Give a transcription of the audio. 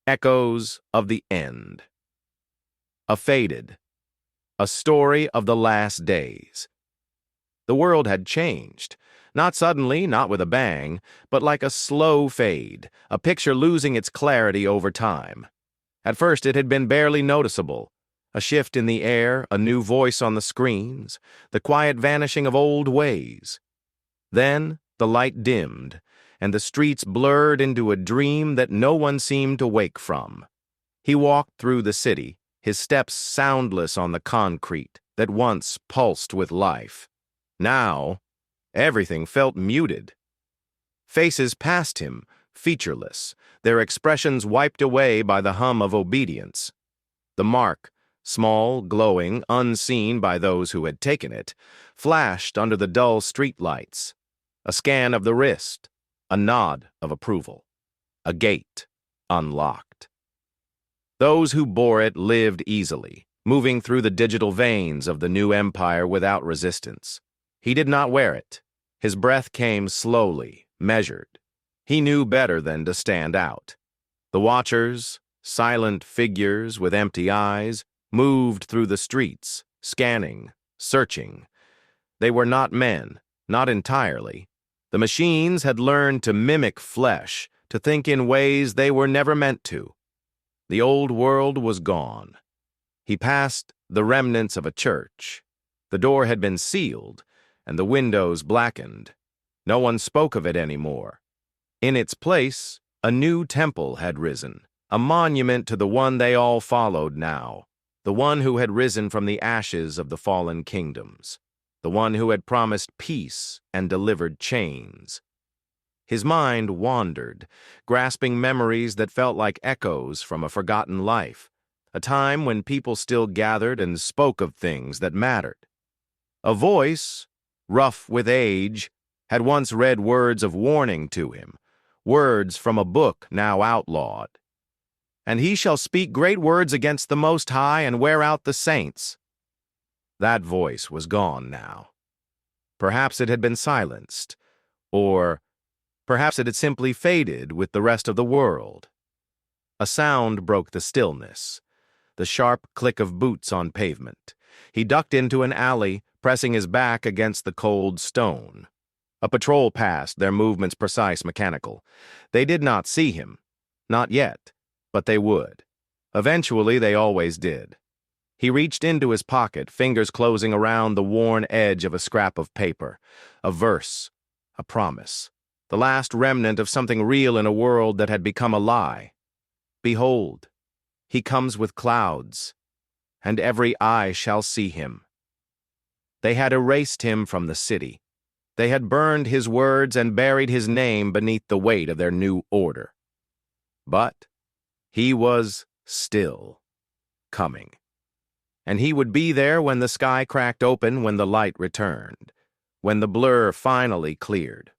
Echoes of the End. A Faded. A story of the last days. The world had changed. Not suddenly, not with a bang, but like a slow fade, a picture losing its clarity over time. At first it had been barely noticeable. A shift in the air, a new voice on the screens, the quiet vanishing of old ways. Then the light dimmed, and the streets blurred into a dream that no one seemed to wake from. He walked through the city, his steps soundless on the concrete that once pulsed with life. Now, everything felt muted. Faces passed him, featureless, their expressions wiped away by the hum of obedience. The mark, small, glowing, unseen by those who had taken it, flashed under the dull street lights. A scan of the wrist, a nod of approval. A gate unlocked. Those who bore it lived easily, moving through the digital veins of the new empire without resistance. He did not wear it. His breath came slowly, measured. He knew better than to stand out. The watchers, silent figures with empty eyes, moved through the streets, scanning, searching. They were not men, not entirely. The machines had learned to mimic flesh, to think in ways they were never meant to. The old world was gone. He passed the remnants of a church. The door had been sealed, and the windows blackened. No one spoke of it anymore. In its place, a new temple had risen, a monument to the one they all followed now, the one who had risen from the ashes of the fallen kingdoms, the one who had promised peace and delivered chains. His mind wandered, grasping memories that felt like echoes from a forgotten life, a time when people still gathered and spoke of things that mattered. A voice, rough with age, had once read words of warning to him, words from a book now outlawed. "And he shall speak great words against the Most High and wear out the saints." That voice was gone now. Perhaps it had been silenced, or perhaps it had simply faded with the rest of the world. A sound broke the stillness, the sharp click of boots on pavement. He ducked into an alley, pressing his back against the cold stone. A patrol passed, their movements precise, mechanical. They did not see him. Not yet, but they would. Eventually, they always did. He reached into his pocket, fingers closing around the worn edge of a scrap of paper. A verse, a promise, the last remnant of something real in a world that had become a lie. "Behold, he comes with clouds, and every eye shall see him." They had erased him from the city. They had burned his words and buried his name beneath the weight of their new order. But he was still coming. And he would be there when the sky cracked open, when the light returned, when the blur finally cleared.